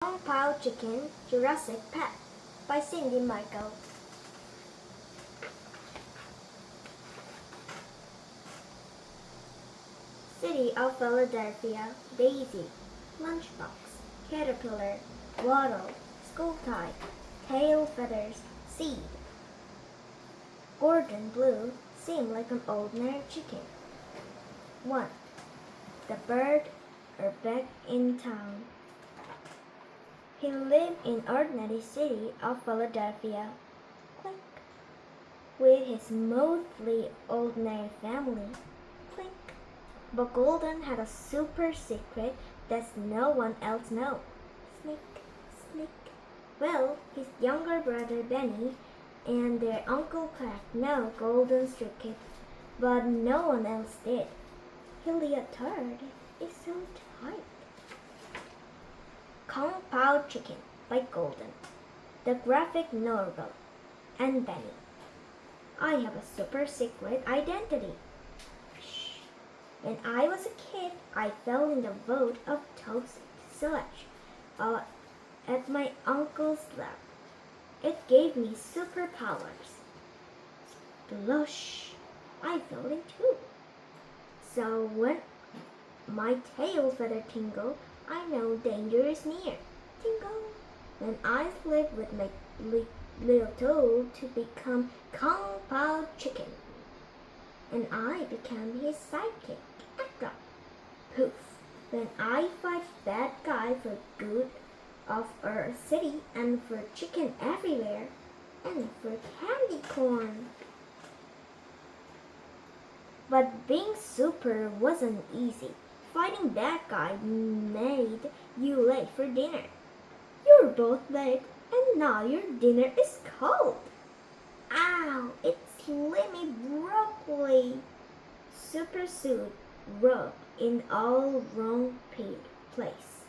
Kung Chicken, Jurassic PECK by Cindy Michael. City of Philadelphia, Daisy, Lunchbox, Caterpillar, Waddle, School Tie, Tail Feathers, Seed. Gordon Blue seemed like an ordinary chicken. 1. The bird or back in town. He lived in ordinary city of Philadelphia, clink, with his mostly ordinary family, clink. But Golden had a super secret that no one else knows. Snick, snick. Well, his younger brother Benny and their uncle Crack know Golden's secret, but no one else did. Hilliard Third is so tight. Kung Chicken by Golden, the graphic novel, and Benny. I have a super secret identity. Shh. When I was a kid, I fell in the vote of toxic sludge at my uncle's lab. It gave me superpowers. Splush! I fell in too. So when my tail feather tingle, I know danger is near. Tingle. When I slipped with my little toe to become Kung Pao Chicken, and I became his sidekick. Extra. Poof. When I fight bad guy for good of our city and for chicken everywhere, and for candy corn. But being super wasn't easy. Fighting that guy made you late for dinner. You're both late, and now your dinner is cold. Ow, it's slimy broccoli. Super suit rubbed in all wrong place,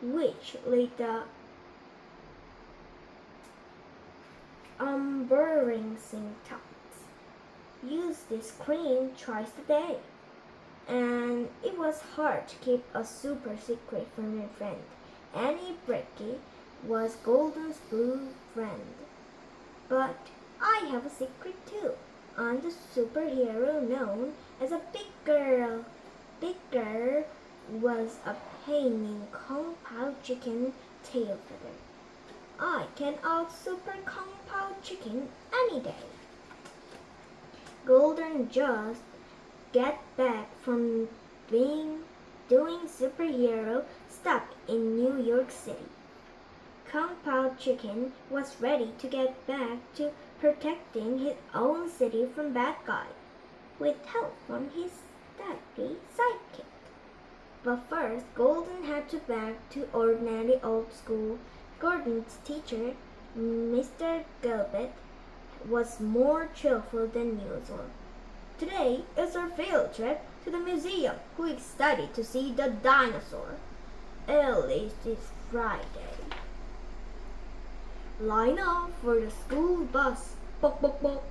which led the embarrassing thoughts. Use this cream twice a day. And it was hard to keep a super secret from your friend. Annie Brecky was Golden's blue friend. But I have a secret too. I'm the superhero known as a Big Girl. Big Girl was a painting Kung Pao Chicken tail feather. I can out super Kung Pao Chicken any day. Golden just get back from doing superhero stuff in New York City. Kung Pao Chicken was ready to get back to protecting his own city from bad guy, with help from his daddy sidekick. But first, Golden had to back to ordinary old school. Gordon's teacher, Mr. Gilbert, was more cheerful than usual. Today is our field trip to the museum. We're excited to see the dinosaur. At least it's Friday. Line up for the school bus. Bok bok bok.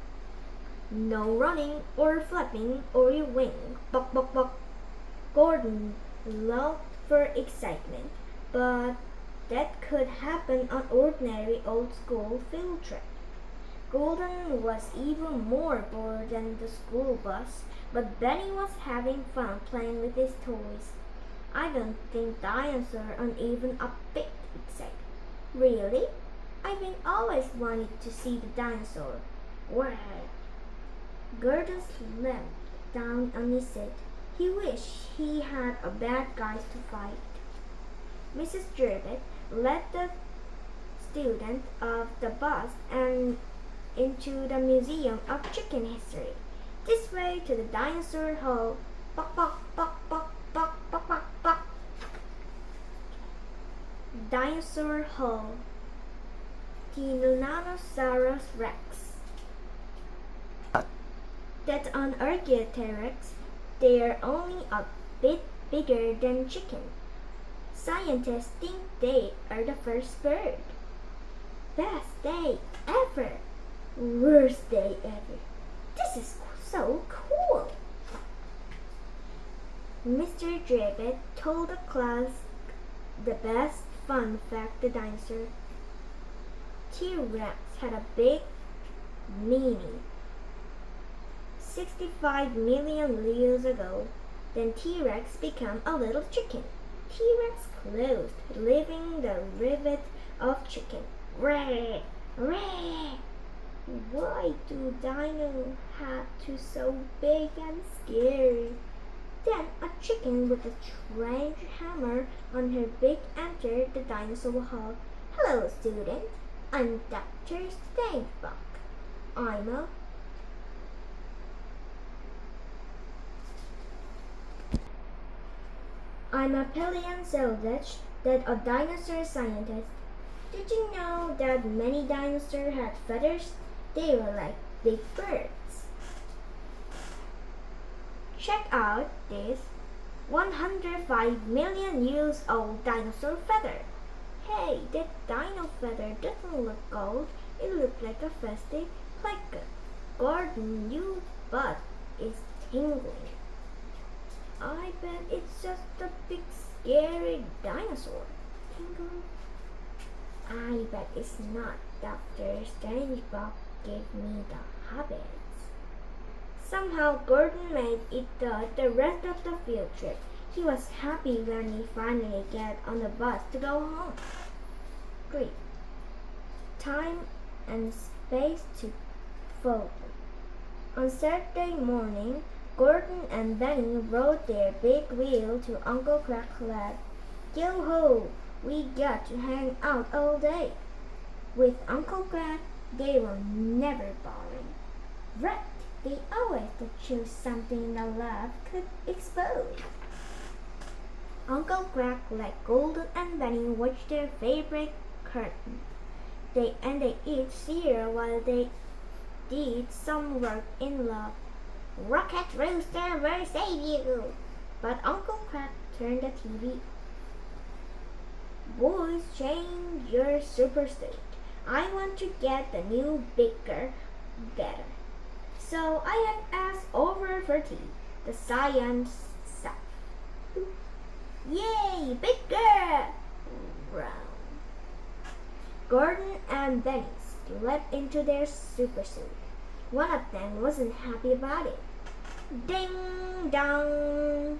No running or flapping or your wing. Bok bok bok. Gordon loved for excitement, but that could happen on ordinary old school field trip. Golden was even more bored than the school bus, but Benny was having fun playing with his toys. I don't think dinosaurs are even a bit excited. Really? I've been always wanted to see the dinosaur. Warhead. Gordon slumped down on his seat. He wished he had a bad guys to fight. Mrs. Durbet led the student of the bus and into the Museum of Chicken History. This way to the Dinosaur Hall. Bok bok bok bok bok bok bok bok. Dinosaur Hall. Tyrannosaurus Rex. That on Archaeopteryx, they are only a bit bigger than chicken. Scientists think they are the first bird. Best day ever. Worst day ever. This is so cool. Mr. Drabbit told the class the best Fun fact: the dinosaur T-Rex had a big meanie 65 million years ago. Then T-Rex became a little chicken. T-Rex closed, leaving the rivet of chicken. Rah! Rah! Why do dinos have to so big and scary? Then a chicken with a strange hammer on her beak entered the dinosaur hall. Hello, student. I'm Dr. Steinbach. I'm a I'm a paleontologist, that a dinosaur scientist. Did you know that many dinosaurs had feathers? They were like big birds. Check out this 105 million years old dinosaur feather. Hey, that dino feather doesn't look gold. It looks like a festive like Gordon, your butt is tingling. I bet it's just a big scary dinosaur. Tingle. I bet it's not. Dr. Strangebug gave me the habits. Somehow Gordon made it the rest of the field trip. He was happy when he finally got on the bus to go home. 3. Time and space to fold. On Saturday morning, Gordon and Benny rode their big wheel to Uncle Crack's lab. Yo-ho! We got to hang out all day. With Uncle Crack, they were never boring. Right, they always could choose something the lab could expose. Uncle Crack let Golden and Benny watch their favorite cartoon. They ate cereal while they did some work in lab. Rocket Rooster will save you! But Uncle Crack turned the TV. Boys, change your super suit. I want to get the new bigger, better. So I have asked over for tea, the science stuff. Yay, bigger! Round. Gordon and Benny slipped into their super suit. One of them wasn't happy about it. Ding dong!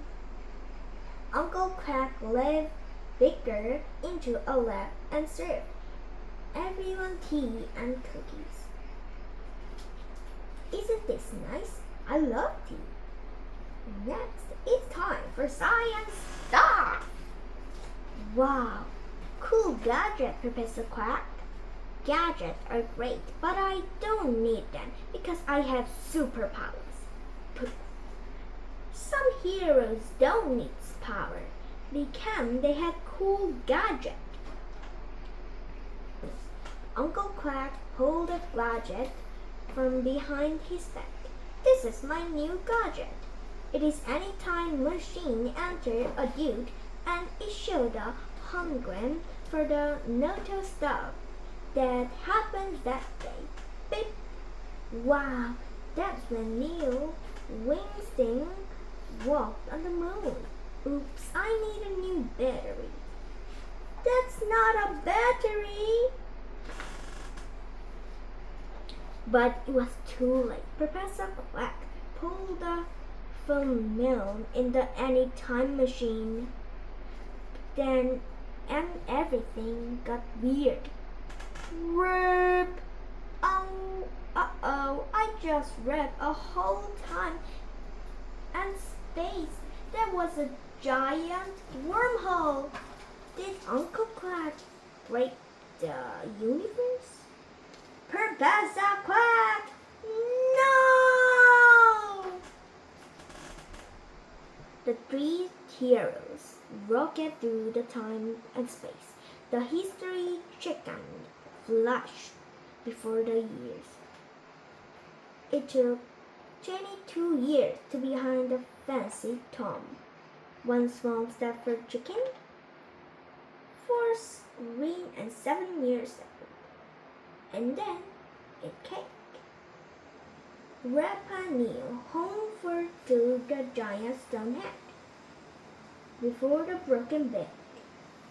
Uncle Crack led Bigger into a lab and served everyone tea and cookies. Isn't this nice? I love tea. Next, it's time for science stuff. Wow, cool gadget, Professor Quack. Gadgets are great, but I don't need them because I have superpowers. Some heroes don't need power because they had cool gadgets. Uncle Quack pulled a gadget from behind his back. This is my new gadget. It is anytime machine enter a dude and it showed a hologram for the Noto stuff that happened that day. Beep! Wow, that's when Neil Winston walked on the moon. Oops, I need a new battery. That's not a battery! But it was too late. Professor Quack pulled the film mill in the anytime machine. Then and everything got weird. Rip! Oh, uh-oh, I just read a whole time and space. There was a giant wormhole. Did Uncle Quack break the universe? Professor Quack! No! The three heroes rocket through the time and space. The history chicken flashed before the years. It took 22 years to behind the fancy Tom. One small step for chicken, 4 green and 7 years effort. And then it cake. Grandpa Neil home for to the giant stone head. Before the broken bed,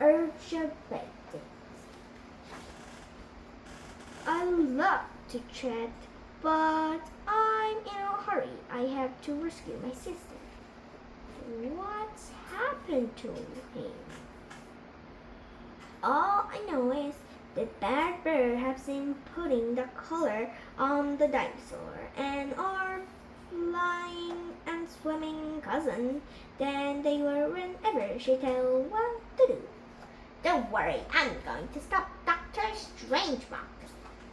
urgent bathing. I love to chat, but I'm in a hurry. I have to rescue my sister. What's happened to him? All I know is the bad bird has been putting the color on the dinosaur and our flying and swimming cousin. Then they will whenever she tells what to do. Don't worry, I'm going to stop Dr. Strangebot.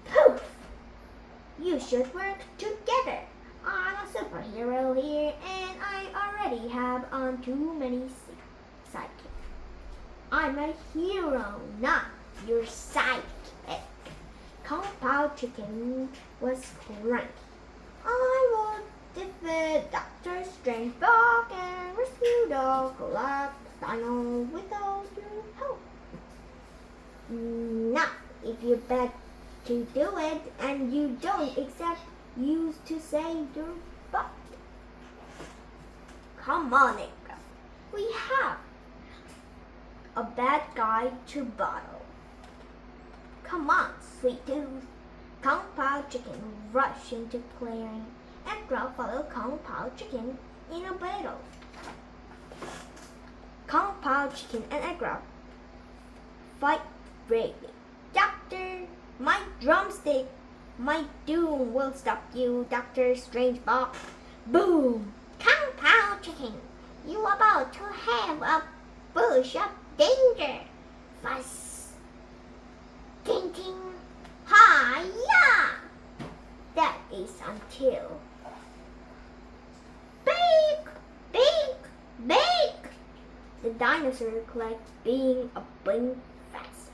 Poof! You should work together. I'm a superhero here and I already have on too many sidekicks. I'm a hero, not your sidekick. Kung Pao Chicken was cranky. I will defeat Dr. Strangebot and rescue the collapsed dino without your help. Not if you beg to do it and you don't accept use to save your butt. Come on, Nico. We have a bad guy to battle. Come on, sweet tooth. Kung Pao Chicken rushed into clearing and Grub followed Kung Pao Chicken in a battle. Kung Pao Chicken and Agrab fight bravely. Doctor, my drumstick, my doom will stop you, Dr. Strangebot. Boom! Kung Pao Chicken, you about to have a bush of danger. Fuss. Ting ting. Hi-ya! That is until. Bake! Bake! Bake! The dinosaur clicked, being a blink fast.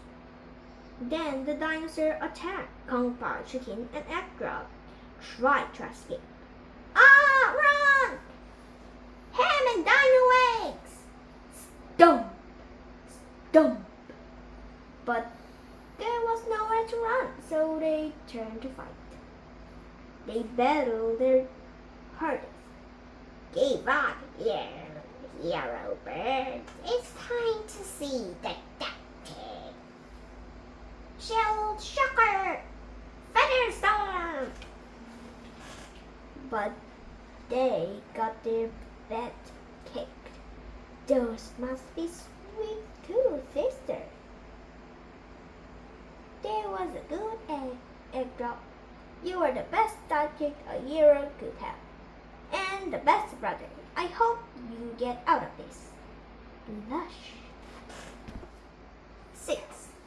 Then the dinosaur attacked Kung Pao Chicken and Agrab tried to escape. Ah! Run! Ham and dino eggs! Stomp! Stomp! But there was nowhere to run, so they turned to fight. They battled their hardest. Give up here, hero birds. It's time to see the doctor. Shell shocker! Feather storm! But they got their butt kicked. Those must be sweet tooth sisters. There was a good egg drop. You were the best sidekick a hero could have. And the best brother. I hope you get out of this. Lush. 6.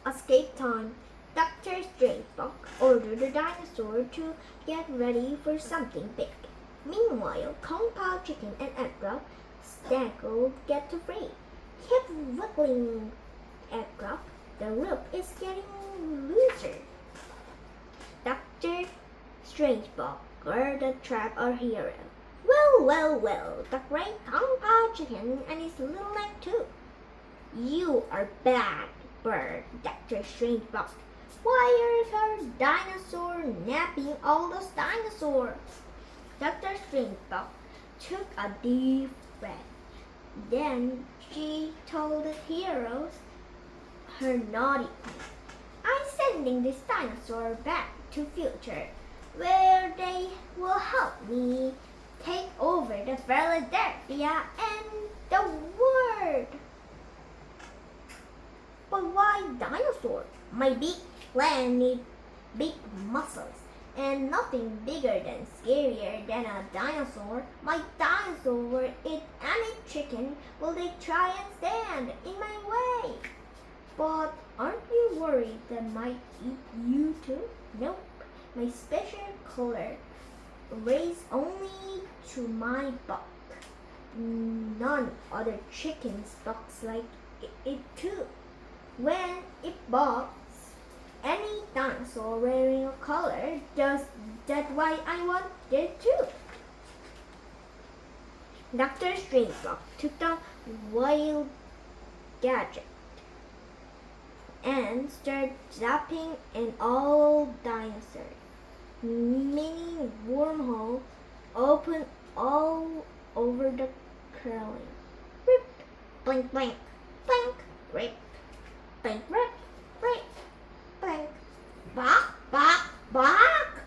Escape time. Dr. Strangebot ordered the dinosaur to get ready for something big. Meanwhile, Kung Pao Chicken and Agrab staggered get to free. Keep wiggling, Agrab. The rope is getting looser. Dr. Strangebot guarded the trap our hero. Well, the great Kung Pao Chicken and his little leg too. You are bad, bird, Dr. Strangebot. Why is her dinosaur napping all those dinosaurs? Dr. Strangebot took a deep breath. Then she told the heroes her naughty plan. I'm sending this dinosaur back to future, where they will help me take over the Philadelphia and the world. But why dinosaur? My big plan needs big muscles and nothing bigger than scarier than a dinosaur. My dinosaur will eat any chicken will they try and stand in my way. But aren't you worried they might eat you too? Nope. My special color raised only to my buck. None other chickens bucks like it too. When it bucks, any dinosaur wearing a collar does that why I want it too. Dr. Strangebot took the wild gadget and started zapping an all dinosaur. Mini wormhole opened all over the curling. Rip, blink, blink, blink, rip. Blink, rip, rip, blink. Bark, bark, bark.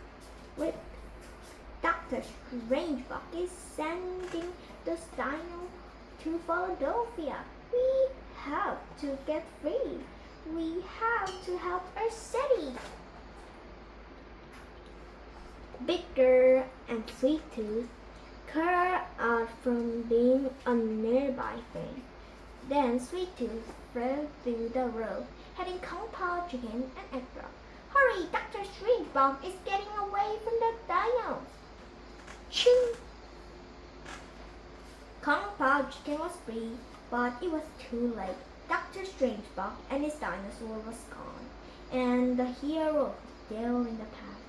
Rip. Dr. Strangebug is sending the dino to Philadelphia. We have to get free. We have to help our city. Bigger and Sweet Tooth curl out from being a nearby friend. Then Sweet Tooth flew through the road, heading Compound Chicken and Egg Drop. Hurry! Dr. Strangebug is getting away from the dinos! Ching! Compound Chicken was free, but it was too late. Dr. Strangebug and his dinosaur was gone, and the hero was still in the past.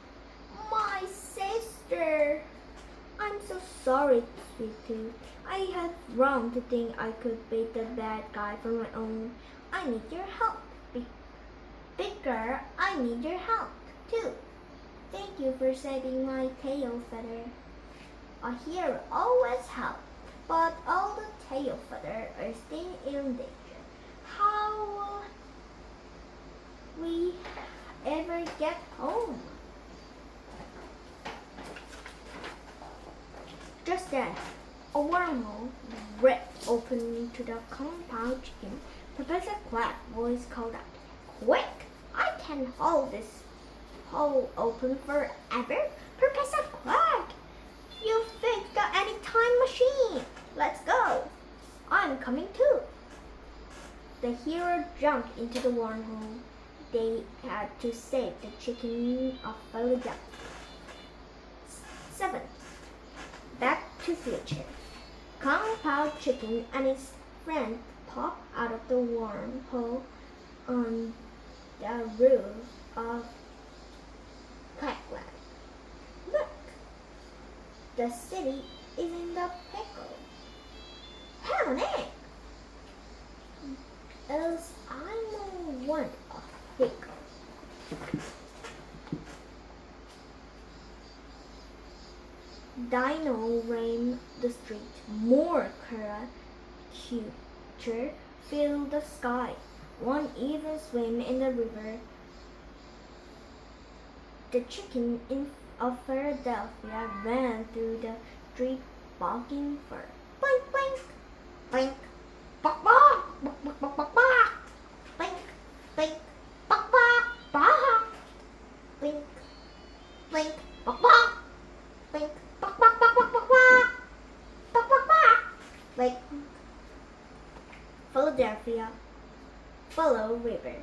My sister! I'm so sorry, Sweet Tooth. I had wrong to think I could beat the bad guy for my own. I need your help. Big girl, I need your help, too. Thank you for saving my tail feather. A hero always helps, but all the tail feather are still in danger. How will we ever get home? Just then, a wormhole ripped open to the Compound Chicken. Professor Quack's voice called out, "Quick! I can hold this hole open forever! Professor Quack! You fixed the anytime machine! Let's go! I'm coming too!" The hero jumped into the wormhole. They had to save the chicken of Philadelphia. 7. Back to Future. Compound Chicken and his friend popped out of the wormhole on the roof of Quackland. Look! The city is in the pickle. Hell no! Else I don't want a pickle. Dino ran the street. More creatures filled the sky. One even swam in the river. The chicken of Philadelphia ran through the street barking for blink, blink, blink, bok, bok, bok, bok, bok, bok, bok, blink, blink, bok, bok, bok, blink, blink, bok, bok, blink. Bok, bok, bok, bok, bok, bok. Bok, bok, bok. Like Philadelphia, follow river.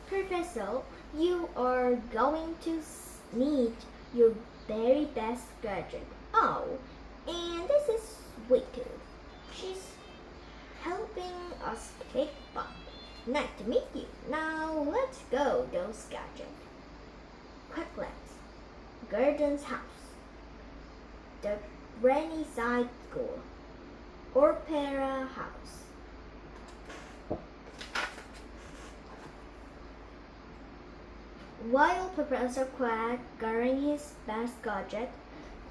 Professor, you are going to need your very best gadget. Oh, and this is Sweet Tooth. She's helping us kick butt. Nice to meet you. Now let's go, those gadgets. Quackland's Gordon's house. The Rainy Side School. Opera House. While Professor Quack guarding his best gadget,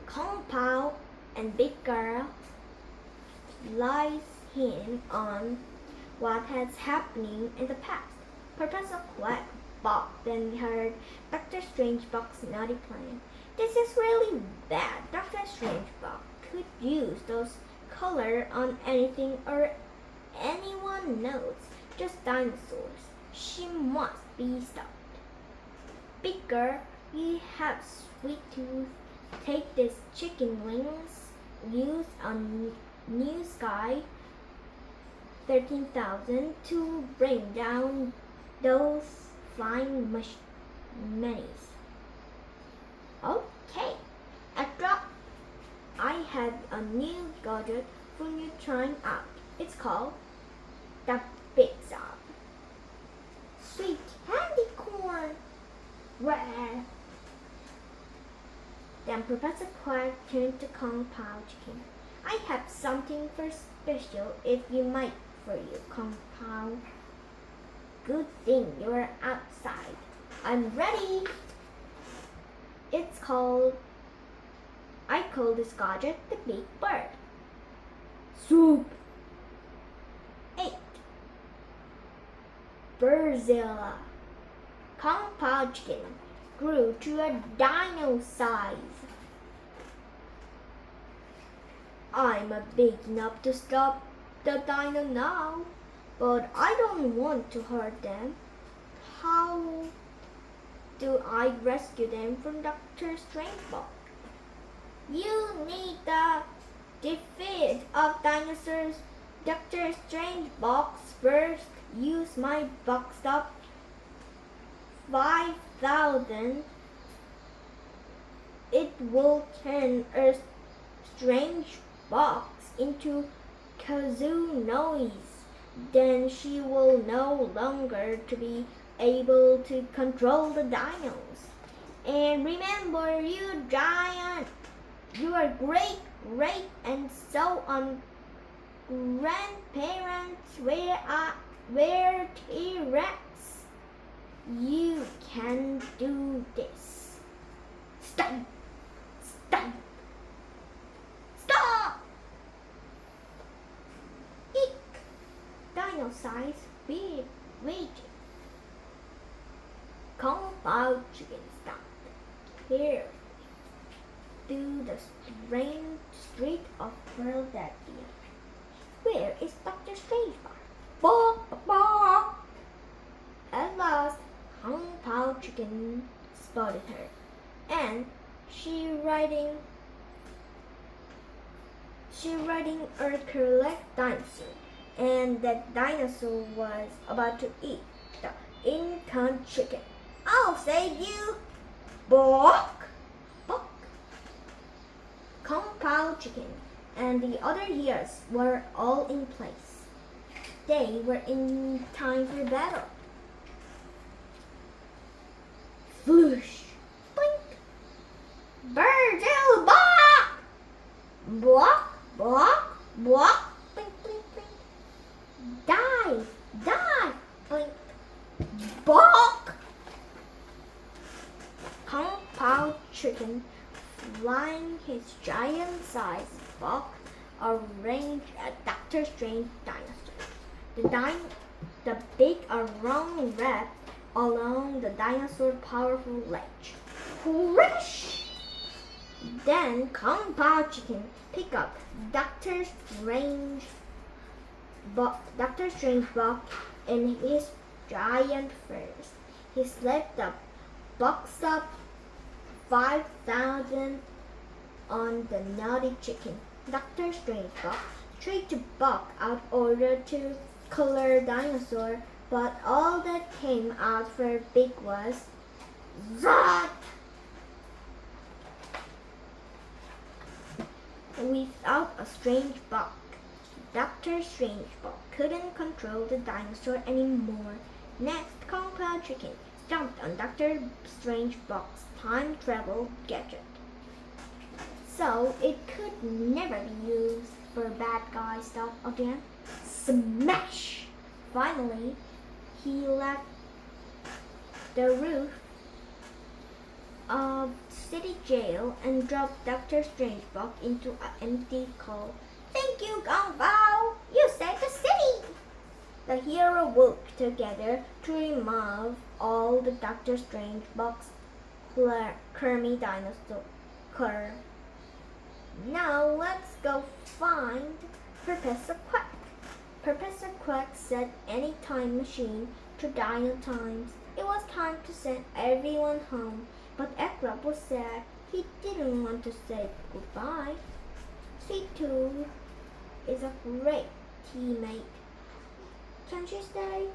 Compound and Big Girl lies in on what has happening in the past. Professor Quack balked and heard Dr. Strangebug's naughty plan. This is really bad. Dr. Strangebug could use those color on anything or anyone knows. Just dinosaurs. She must be stopped. Big girl, you have Sweet Tooth take this chicken wings used on New Sky 13,000 to bring down those flying minis. Okay, I had a new gadget for you trying out. It's called the Big Sob. Sweet candy corn. Rare. Then Professor Quack turned to Compound Chicken. I have something for special if you might for you, Compound. Good thing you're outside. I'm ready. I call this gadget the Big Bird. Soup. 8. Berzilla. Kung Pao chicken grew to a dino size. I'm big enough to stop the dino now, but I don't want to hurt them. How do I rescue them from Dr. Strangebot? You need the defeat of dinosaurs. Dr. Strangebot first use my box up 5,000. It will turn a strange box into kazoo noise. Then she will no longer to be able to control the dinos. And remember, you giant, your great and so on grandparents were T-Rex. You can do this. Stop! Stop! Stop! Eek! Dino size raging. Kung Pao chicken stopped carefully through the strange street of Philadelphia. Where is Dr. Strangebot? Bawk, bawk, bawk. At last, Kung Pao chicken spotted her, and she riding a correct dinosaur, and that dinosaur was about to eat the Incan chicken. I'll save you! Bawk! Bawk! Kung Pao chicken and the other heroes were all in place. They were in time for battle. Floosh! Blink! Virgil! Bawk! Bawk! Bawk! Bawk! Blink! Blink! Blink! Dive! Dive! Blink! Bawk! Kung Pao chicken, flying his giant-sized bulk, arranged a Doctor Strange dinosaur. The big round wrapped along the dinosaur's powerful ledge. Whoosh! Then Kung Pao chicken picked up Doctor Strange bulk in his giant furs. He slipped the box up 5,000 on the naughty chicken. Dr. Strangebot tried to buck out order to color dinosaur, but all that came out for big was Zot! Without a strange buck, Dr. Strangebot couldn't control the dinosaur anymore. Next, Kung Pao chicken jumped on Dr. Strangebot's time travel gadget, so it could never be used for bad guy stuff again. Smash! Finally, he left the roof of city jail and dropped Dr. Strangebot into an empty cell. Thank you, Kung Pao! You saved the city! The hero worked together to remove all the Dr. Strangebot's crummy dinosaur. Now let's go find Professor Quack. Professor Quack set any time machine to dino times. It was time to send everyone home, but Ekrab was sad. He didn't want to say goodbye. Sweet Tooth is a great teammate. Can she stay?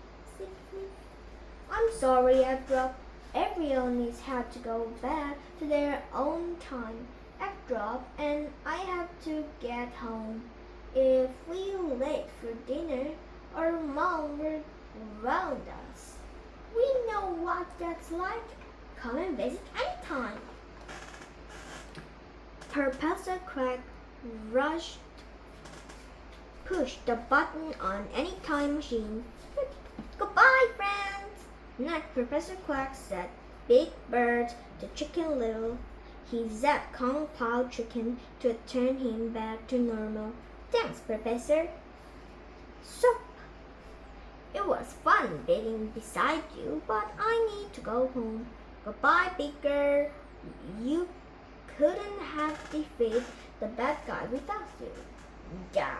I'm sorry, Ekrab. Everyone has had to go back to their own time. Ekrab and I have to get home. If we late for dinner, our mom will ground us. We know what that's like. Come and visit anytime. Professor Quack pushed the button on any time machine. Goodbye, friends. Next, Professor Quack said, "Big bird to Chicken Little." He zapped Kung Pao chicken to turn him back to normal. Thanks, Professor. So, It was fun being beside you, but I need to go home. Goodbye, Baker. You couldn't have defeated the bad guy without you. Yeah.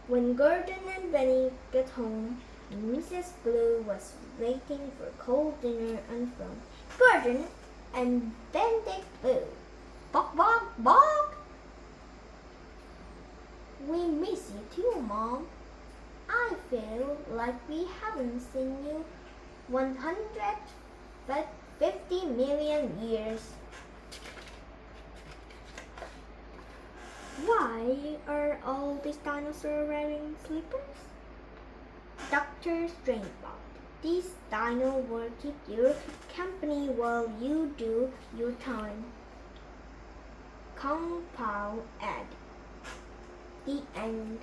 When Gordon and Benny got home, Mrs. Blue was waiting for cold dinner and from Gordon and Benedict Blue. Bok, bok, bok! We miss you too, Mom. I feel like we haven't seen you 150 million years. Why are all these dinosaurs wearing slippers? Dr. Strangebot, these dinos will keep you company while you do your time. Compound Ed. The end.